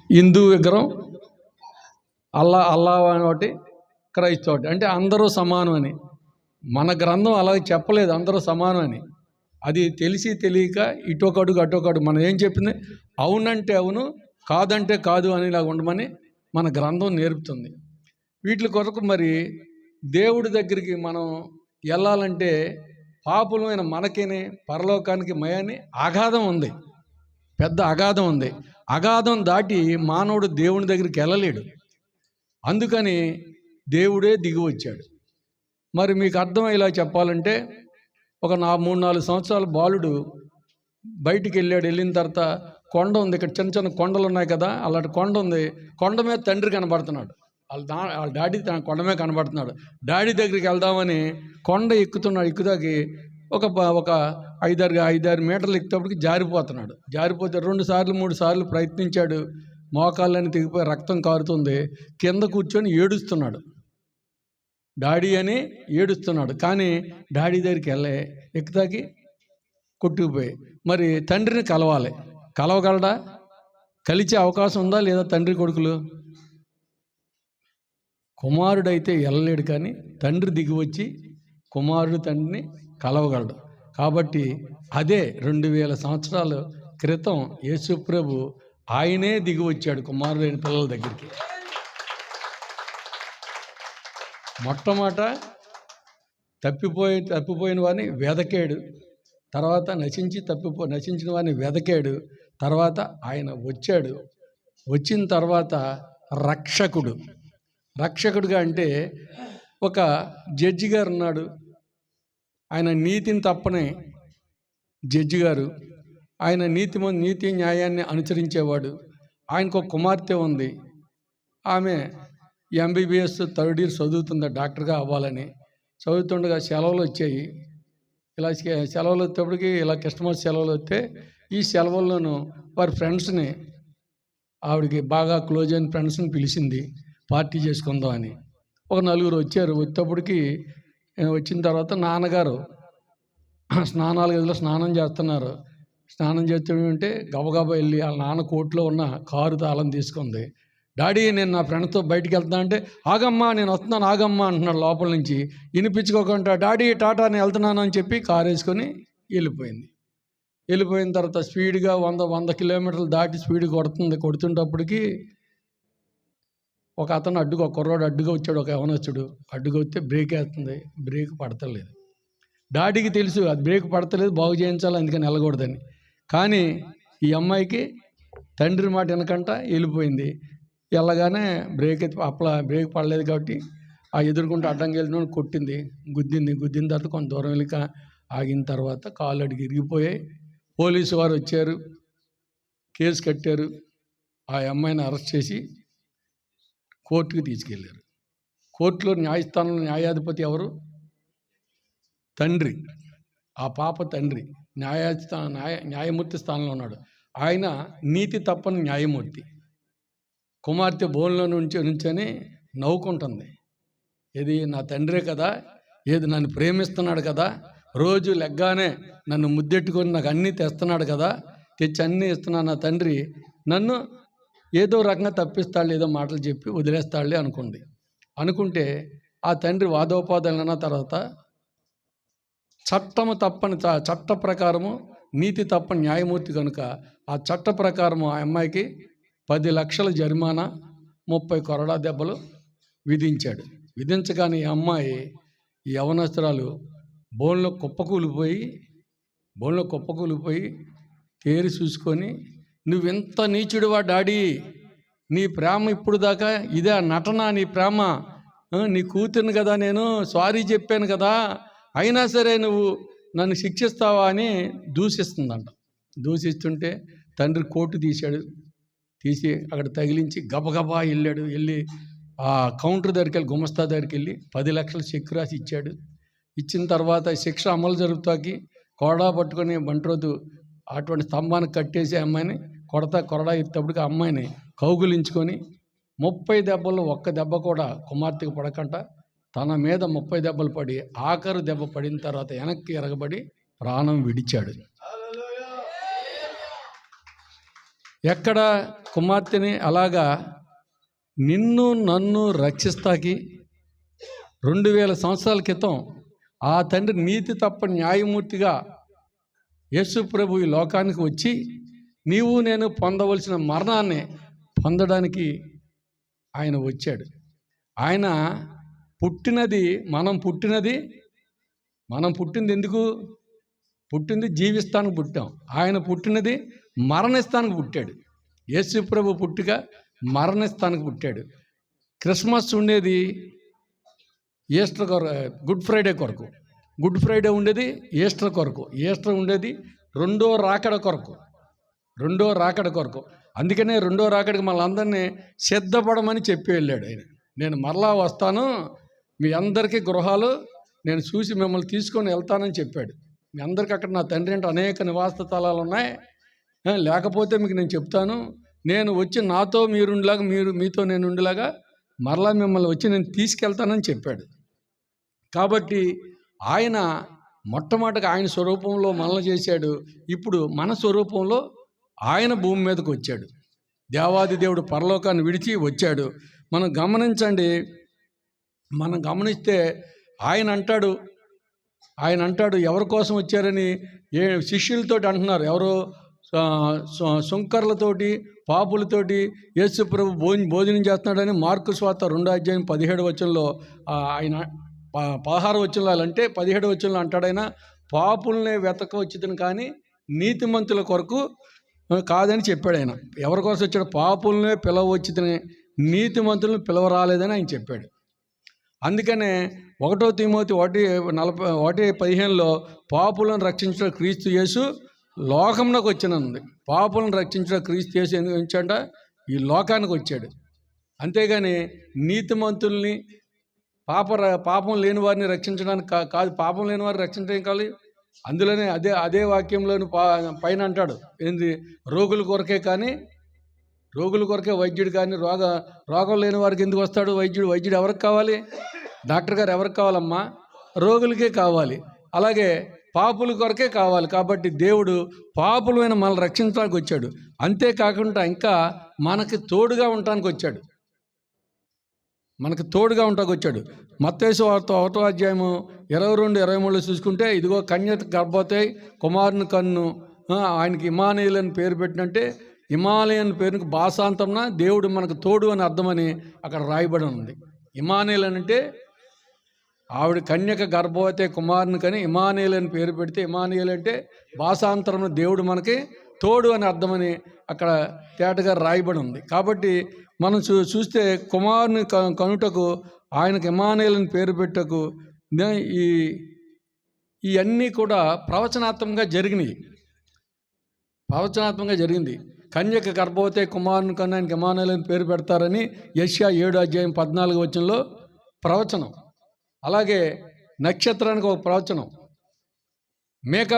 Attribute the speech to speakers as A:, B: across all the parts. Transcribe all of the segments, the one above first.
A: హిందూ విగ్రహం, అల్లా ఒకటి, క్రైస్తవ ఒకటి. అంటే అందరూ సమానం అని. మన గ్రంథం అలాగే చెప్పలేదు అందరూ సమానం అని. అది తెలిసి తెలియక ఇటొకడుగు అటొకడుగు. మనం ఏం చెప్పింది, అవునంటే అవును, కాదంటే కాదు అనేలాగా ఉండమని మన గ్రంథం నేర్పుతుంది. వీటి కొరకు మరి దేవుడి దగ్గరికి మనం వెళ్ళాలంటే పాపులమైన మనకేనే పరలోకానికి మయాన్ని అగాధం ఉంది, పెద్ద అగాధం ఉంది. అగాధం దాటి మానవుడు దేవుని దగ్గరికి వెళ్ళలేడు. అందుకని దేవుడే దిగి వచ్చాడు. మరి మీకు అర్థమయ్యేలా చెప్పాలంటే ఒక 3-4 సంవత్సరాల బాలుడు బయటికి వెళ్ళిన తర్వాత కొండ ఉంది, ఇక్కడ చిన్న చిన్న కొండలు ఉన్నాయి కదా, అలాంటి కొండ ఉంది. కొండ మీద తండ్రి కనబడుతున్నాడు. వాళ్ళ డాడీ కొండ మీద కనబడుతున్నాడు. డాడీ దగ్గరికి వెళ్దామని కొండ ఎక్కుతున్నాడు. ఎక్కుదాకి ఒక 5-6 మీటర్లు ఎక్కేటప్పటికి జారిపోతున్నాడు. జారిపోతే 2-3 సార్లు ప్రయత్నించాడు. మోకాళ్ళని తెగిపోయి రక్తం కారుతుంది. కింద కూర్చొని ఏడుస్తున్నాడు. డాడీ అని ఏడుస్తున్నాడు. కానీ డాడీ దగ్గరికి ఎక్కుతాకి కొట్టుకుపోయి. మరి తండ్రిని కలవగలడా? కలిసే అవకాశం ఉందా లేదా? తండ్రి కొడుకులు. కుమారుడైతే వెళ్ళలేడు, కానీ తండ్రి దిగి వచ్చి కుమారుడు తండ్రిని కలవగలడు. కాబట్టి అదే 2000 సంవత్సరాల క్రితం యేసుప్రభు ఆయనే దిగి వచ్చాడు కుమారుడైన పిల్లల దగ్గరికి. మొట్టమొదట తప్పిపోయిన వారిని వెదకాడు. తర్వాత నశించిన వారిని వెదకాడు. తర్వాత ఆయన వచ్చాడు. వచ్చిన తర్వాత రక్షకుడుగా అంటే ఒక జడ్జి గారు ఉన్నాడు. ఆయన నీతిని తప్పనే జడ్జి గారు. ఆయన నీతి న్యాయాన్ని అనుసరించేవాడు. ఆయనకు ఒక కుమార్తె ఉంది. ఆమె MBBS 3rd year చదువుతుంది, డాక్టర్గా అవ్వాలని. చదువుతుండగా సెలవులు వచ్చాయి. ఇలా సెలవులు వచ్చేటప్పటికి ఇలా క్రిస్మస్ సెలవులు వస్తే ఈ సెలవుల్లోనూ వారి ఫ్రెండ్స్ని, ఆవిడకి బాగా క్లోజ్ అయిన ఫ్రెండ్స్ని పిలిచింది పార్టీ చేసుకుందామని. ఒక 4 వచ్చారు. వచ్చేటప్పటికి వచ్చిన తర్వాత నాన్నగారు స్నానాల గదిలో స్నానం చేస్తున్నారు. స్నానం చేస్తుంటే గబగబా వెళ్ళి వాళ్ళ నాన్న కోట్లో ఉన్న కారు తాళం తీసుకుంది. డాడీ నేను నా ఫ్రెండ్తో బయటికి వెళ్తున్నా అంటే, ఆగమ్మా నేను వస్తున్నాను ఆగమ్మా అంటున్నాడు లోపల నుంచి. వినిపించుకోకుండా డాడీ టాటా నేను వెళ్తున్నాను అని చెప్పి కారు వేసుకొని వెళ్ళిపోయిన తర్వాత స్పీడ్గా 100 కిలోమీటర్లు దాటి స్పీడ్ కొడుతుంటప్పటికి ఒక కుర్రాడు అడ్డుగా వచ్చాడు. ఒక యవనస్తుడు అడ్డుగా వస్తే బ్రేక్ వేస్తుంది, బ్రేక్ పడతలేదు. డాడీకి తెలుసు అది బ్రేక్ పడతలేదు, బాగు చేయించాలి, అందుకని వెళ్ళకూడదని. కానీ ఈ అమ్మాయికి తండ్రి మాట వెనకంట వెళ్ళిపోయింది. వెళ్ళగానే బ్రేక్ పడలేదు కాబట్టి ఆ ఎదుర్కొంటూ అడ్డంగా వెళ్ళిన కొట్టింది, గుద్దిన తర్వాత కొంత దూరం వెళ్ళక ఆగిన తర్వాత కాళ్ళు అడిగి ఇరిగిపోయాయి. పోలీసు వారు వచ్చారు, కేసు కట్టారు. ఆ అమ్మాయిని అరెస్ట్ చేసి కోర్టుకు తీసుకెళ్ళారు. కోర్టులో న్యాయస్థానంలో న్యాయాధిపతి ఎవరు? తండ్రి. ఆ పాప తండ్రి న్యాయమూర్తి స్థానంలో ఉన్నాడు. ఆయన నీతి తప్పని న్యాయమూర్తి. కుమార్తె బోన్లో నుంచొని నవ్వుకుంటుంది. ఇది నా తండ్రే కదా, ఏది నన్ను ప్రేమిస్తున్నాడు కదా, రోజు లెగ్గానే నన్ను ముద్దెట్టుకొని నాకు అన్నీ తెస్తున్నాడు కదా, తెచ్చి అన్నీ ఇస్తున్నాను నా తండ్రి, నన్ను ఏదో రకంగా తప్పిస్తాడు, ఏదో మాటలు చెప్పి వదిలేస్తాడులే అనుకుంటే ఆ తండ్రి వాదోపాదాలన్న తర్వాత చట్ట ప్రకారము నీతి తప్పని న్యాయమూర్తి కనుక ఆ చట్ట ప్రకారము ఆ అమ్మాయికి 10 లక్షల జరిమానా, 30 కొరడా దెబ్బలు విధించాడు. విధించగానే ఈ అమ్మాయి, ఈ యవనస్తురాలు బోన్లో కుప్పకూలిపోయి తేరి చూసుకొని, నువ్వెంత నీచుడివా డాడీ, నీ ప్రేమ ఇప్పుడు దాకా ఇదే నటన, నీ ప్రేమ, నీ కూతురుని కదా నేను సారీ చెప్పాను కదా, అయినా సరే నువ్వు నన్ను శిక్షిస్తావా అని దూషిస్తుందంట. దూషిస్తుంటే తండ్రి కోటు తీసి అక్కడ తగిలించి గబగబా వెళ్ళి ఆ కౌంటర్ దగ్గరికి వెళ్ళి గుమస్తా దగ్గరికి వెళ్ళి 10 లక్షలు చెక్ రాసి ఇచ్చాడు. ఇచ్చిన తర్వాత శిక్ష అమలు జరుపుతాకి కొరడా పట్టుకొని బంట్రోతు అటువంటి స్తంభానికి కట్టేసి అమ్మాయిని కొరడా ఎత్తేటప్పటికి ఆ అమ్మాయిని కౌగులించుకొని 30 దెబ్బల్లో ఒక్క దెబ్బ కూడా కుమార్తెకు పడకుండా తన మీద 30 దెబ్బలు పడి ఆఖరు దెబ్బ పడిన తర్వాత వెనక్కి ఎరగబడి ప్రాణం విడిచాడు. ఎక్కడ కుమార్తెని అలాగా నిన్ను నన్ను రక్షిస్తాకి 2000 సంవత్సరాల క్రితం ఆ తండ్రి నీతి తప్ప న్యాయమూర్తిగా యేసు ప్రభు ఈ లోకానికి వచ్చి నీవు నేను పొందవలసిన మరణాన్ని పొందడానికి ఆయన వచ్చాడు. ఆయన పుట్టినది మనం పుట్టింది ఎందుకు పుట్టింది? జీవిస్తానికి పుట్టాం. ఆయన పుట్టినది మరణిస్తానికి పుట్టాడు. యేసు ప్రభు పుట్టిక మరణిస్తానికి పుట్టాడు. క్రిస్మస్ ఉండేది ఈస్టర్ గుడ్ ఫ్రైడే కొరకు, గుడ్ ఫ్రైడే ఉండేది ఈస్టర్ కొరకు, ఈస్టర్ ఉండేది రెండో రాకడ కొరకు. అందుకనే రెండో రాకడికి మళ్ళందరినీ సిద్ధపడమని చెప్పి వెళ్ళాడు ఆయన. నేను మరలా వస్తాను, మీ అందరికీ గృహాలు నేను చూసి మిమ్మల్ని తీసుకొని వెళ్తానని చెప్పాడు. మీ అందరికీ అక్కడ నా తండ్రి అంటే అనేక నివాస స్థలాలు ఉన్నాయి, లేకపోతే మీకు నేను చెప్తాను. నేను వచ్చి నాతో మీరుండలాగా, మీతో నేను ఉండేలాగా మరలా మిమ్మల్ని వచ్చి నేను తీసుకెళ్తానని చెప్పాడు. కాబట్టి ఆయన మొట్టమొదటిగా ఆయన స్వరూపంలో మనల్ని చేశాడు. ఇప్పుడు మన స్వరూపంలో ఆయన భూమి మీదకి వచ్చాడు. దేవాది దేవుడు పరలోకాన్ని విడిచి వచ్చాడు. మనం గమనిస్తే ఆయన అంటాడు ఎవరి కోసం వచ్చారని శిష్యులతోటి అంటున్నారు. ఎవరో సుంకర్లతోటి పాపులతోటి యేసు ప్రభు భోజనం చేస్తున్నాడని మార్కు సువార్త 2:17 ఆయన 16 అంటే 17 అంటాడైనా పాపుల్నే వెతక వచ్చింది కానీ నీతిమంతుల కొరకు కాదని చెప్పాడు. ఆయన ఎవరి కోసం వచ్చాడు? పాపుల్నే పిలవ వచ్చిందని, నీతిమంతులను పిలవరాలేదని ఆయన చెప్పాడు. అందుకనే 1 తిమోతి 1:15 పాపులను రక్షించిన క్రీస్తు యేసు లోకంలోకి వచ్చినంది. పాపులను రక్షించిన క్రీస్తు యేసు ఎందుకు వచ్చాడ? ఈ లోకానికి వచ్చాడు. అంతేగాని నీతిమంతుల్ని పాపం లేని వారిని రక్షించడానికి కాదు. పాపం లేని వారిని రక్షించడానికి కాదు. అందులోనే అదే వాక్యంలోని పైన అంటాడు ఏంది? రోగుల కొరకే వైద్యుడు కానీ రోగం లేని వారికి ఎందుకు వస్తాడు వైద్యుడు ఎవరికి కావాలి? డాక్టర్ గారు ఎవరికి కావాలమ్మా? రోగులకే కావాలి. అలాగే పాపుల కొరకే కావాలి. కాబట్టి దేవుడు పాపులమైన మనల్ని రక్షించడానికి వచ్చాడు. అంతేకాకుండా ఇంకా మనకి తోడుగా ఉండటానికి వచ్చాడు. మత్తయి సువార్త 1:22-23 చూసుకుంటే, ఇదిగో కన్య గర్భవతి కుమారుని కన్ను, ఆయనకి ఇమ్మానుయేలు అని పేరు పెట్టినంటే హిమాలయన్ పేరుకి భాషాంతంన దేవుడు మనకు తోడు అని అర్థమని అక్కడ రాయబడి ఉంది. ఇమ్మానుయేలు అంటే ఆవిడ కన్యక గర్భవతి కుమారుని కని ఇమ్మానుయేలు అని పేరు పెడితే, ఇమ్మానుయేలు అంటే భాషాంతరంలో దేవుడు మనకి తోడు అని అర్థమని అక్కడ తేటగా రాయబడి ఉంది. కాబట్టి మనం చూస్తే కుమారుని కనుటకు ఆయనకు ఇమ్మానుయేలు అని పేరు పెట్టకు ఇవన్నీ కూడా ప్రవచనాత్మకంగా జరిగింది. కన్యక గర్భవతి కుమారుని కన్నా ఆయనకి ఇమ్మానుయేలు అని పేరు పెడతారని యెషయా 7:14 ప్రవచనం. అలాగే నక్షత్రానికి ఒక ప్రవచనం, మేకా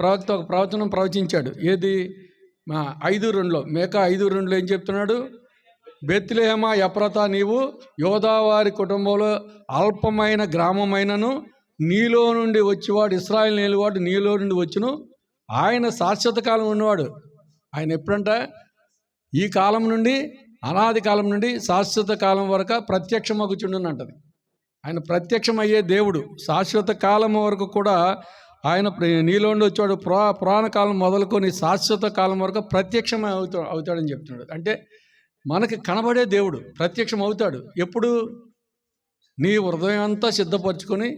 A: ప్రవక్త ఒక ప్రవచనం ప్రవచించాడు. ఏది? 5:2 మేకా 5:2 ఏం చెప్తున్నాడు? బెత్లెహేమా ఎఫ్రాతా, నీవు యోదావారి కుటుంబంలో అల్పమైన గ్రామమైనను నీలో నుండి వచ్చేవాడు ఇశ్రాయేలు నేలువాడు నీలో నుండి వచ్చును. ఆయన శాశ్వత కాలం ఉన్నవాడు. ఆయన ఎప్పుడంట? ఈ కాలం నుండి, అనాది కాలం నుండి శాశ్వత కాలం వరకు ప్రత్యక్షమగుచుండును అంటది. ఆయన ప్రత్యక్షమయ్యే దేవుడు. శాశ్వత కాలం వరకు కూడా ఆయన నీలో నుండి వచ్చాడు. పురాణ కాలం మొదలుకొని శాశ్వత కాలం వరకు ప్రత్యక్షం అవుతాడని చెప్తున్నాడు. అంటే మనకి కనబడే దేవుడు ప్రత్యక్షం అవుతాడు. ఎప్పుడు? నీ హృదయం అంతా సిద్ధపరచుకొని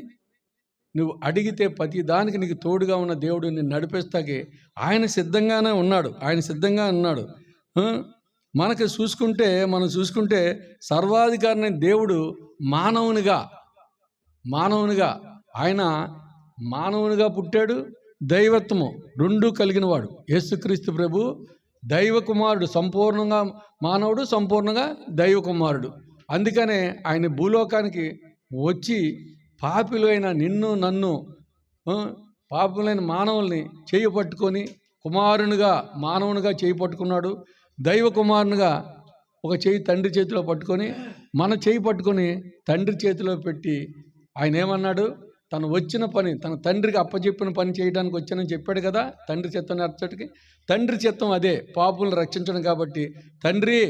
A: నువ్వు అడిగితే ప్రతి దానికి నీకు తోడుగా ఉన్న దేవుడు నిన్ను నడిపిస్తాకి ఆయన సిద్ధంగా ఉన్నాడు. మనం చూసుకుంటే సర్వాధికారిని దేవుడు మానవునిగా ఆయన మానవునిగా పుట్టాడు. దైవత్వము రెండూ కలిగిన వాడు యేసుక్రీస్తు ప్రభు. దైవ కుమారుడు, సంపూర్ణంగా మానవుడు, సంపూర్ణంగా దైవ కుమారుడు. అందుకనే ఆయన భూలోకానికి వచ్చి పాపిలైన నిన్ను నన్ను, పాపులైన మానవుల్ని చేయి పట్టుకొని మానవునిగా చేయి పట్టుకున్నాడు. దైవ కుమారునిగా ఒక చేయి తండ్రి చేతిలో పట్టుకొని, మన చేయి పట్టుకొని తండ్రి చేతిలో పెట్టి ఆయన ఏమన్నాడు? తను వచ్చిన పని, తన తండ్రికి అప్పచెప్పిన పని చేయడానికి వచ్చానని చెప్పాడు కదా. తండ్రి చిత్తం నెరవేర్చడానికి, తండ్రి చిత్తం అదే పాపులను రక్షించడం. కాబట్టి తండ్రి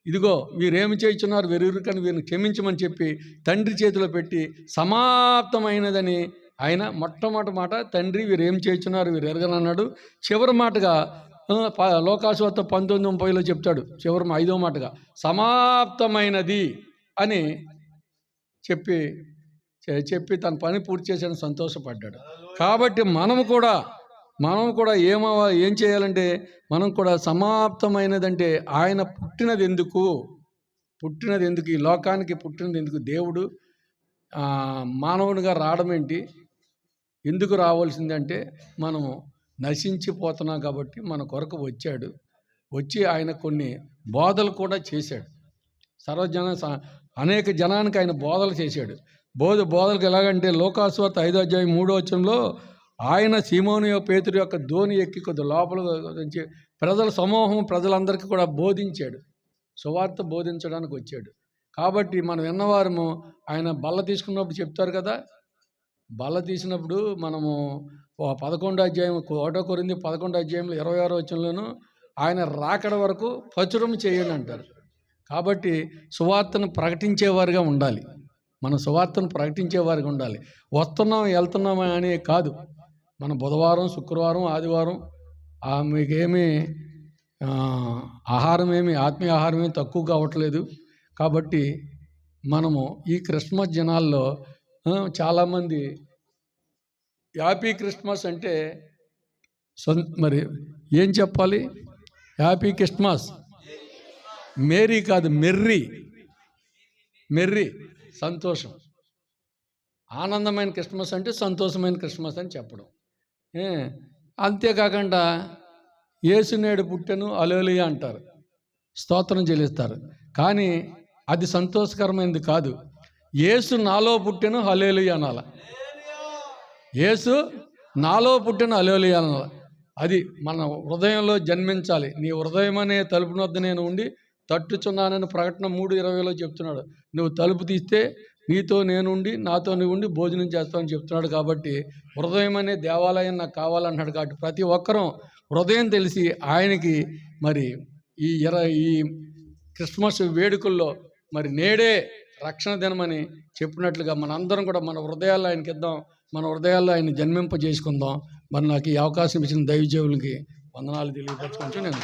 A: ఇదిగో వీరేమి చేయుచున్నారు వెరురుకని వీరిని క్షమించమని చెప్పి తండ్రి చేతిలో పెట్టి సమాప్తమైనదని ఆయన మొట్టమొదటి మాట తండ్రి వీరేం చేయుచున్నారు వీరు ఎరగనన్నాడు. చివరి మాటగా లోకాసువార్త 19:30లో చెప్తాడు. చివరి 5వ మాటగా సమాప్తమైనది అని చెప్పి తన పని పూర్తి చేశాడని సంతోషపడ్డాడు. కాబట్టి మనము కూడా ఏం చేయాలంటే, మనం కూడా సమాప్తమైనదంటే ఆయన పుట్టినది ఎందుకు, ఈ లోకానికి పుట్టినది ఎందుకు, దేవుడు మానవునిగా రావడం ఏంటి, ఎందుకు రావాల్సిందంటే మనము నశించిపోతున్నాం కాబట్టి మన కొరకు వచ్చి ఆయన కొన్ని బోధలు కూడా చేశాడు. అనేక జనానికి ఆయన బోధలు చేశాడు. బోధలకు ఎలాగంటే లోకాసువార్త 5:3 ఆయన సీమోను పేతురు యొక్క ధోని ఎక్కి కొద్ది లోపల నుంచి ప్రజలందరికీ కూడా బోధించాడు. సువార్త బోధించడానికి వచ్చాడు. కాబట్టి మనం విన్నవారము ఆయన బల్ల తీసుకున్నప్పుడు చెప్తారు కదా. బల్ల తీసినప్పుడు మనము 11వ అధ్యాయం 1 కొరింథీ 11వ అధ్యాయంలో 26వ వచనంలోను ఆయన రాకడ వరకు ప్రచురం చేయండి అంటారు. కాబట్టి సువార్తను ప్రకటించేవారుగా ఉండాలి. మనం సువార్తను ప్రకటించేవారుగా ఉండాలి. వస్తున్నాం వెళ్తున్నామా అనే కాదు. మన బుధవారం, శుక్రవారం, ఆదివారం మీకేమీ ఆత్మీయ ఆహారం ఏమి తక్కువ కావట్లేదు. కాబట్టి మనము ఈ క్రిస్మస్ దినాల్లో చాలామంది హ్యాపీ క్రిస్మస్ అంటే మరి ఏం చెప్పాలి? హ్యాపీ క్రిస్మస్, మేరీ కాదు మెర్రీ సంతోషం. ఆనందమైన క్రిస్మస్ అంటే సంతోషమైన క్రిస్మస్ అని చెప్పడం. అంతేకాకుండా యేసు నేడు పుట్టెను హల్లెలూయా అంటారు, స్తోత్రం చెల్లిస్తారు. కానీ అది సంతోషకరమైనది కాదు. యేసు నాలో పుట్టెను హల్లెలూయా అనాల. యేసు నాలో పుట్టెను హల్లెలూయా అనాల. అది మన హృదయంలో జన్మించాలి. నీ హృదయం అనే తలుపు వద్ద నేను ఉండి తట్టుచున్నానని ప్రకటన 3:20లో చెప్తున్నాడు. నువ్వు తలుపు తీస్తే నీతో నేనుండి నాతో నువ్వు ఉండి భోజనం చేస్తామని చెప్తున్నాడు. కాబట్టి హృదయం అనే దేవాలయం నాకు కావాలన్నాడు. కాబట్టి ప్రతి ఒక్కరూ హృదయం తెలిసి ఆయనకి మరి ఈ క్రిస్మస్ వేడుకల్లో మరి నేడే రక్షణ దినమని చెప్పినట్లుగా మనందరం కూడా మన హృదయాల్లో ఆయనకి ఇద్దాం, మన హృదయాల్లో ఆయన జన్మింపజేసుకుందాం. మరి నాకు ఈ అవకాశం ఇచ్చిన దైవజనులకి వందనాలు తెలియపరచుకుంటూ నేను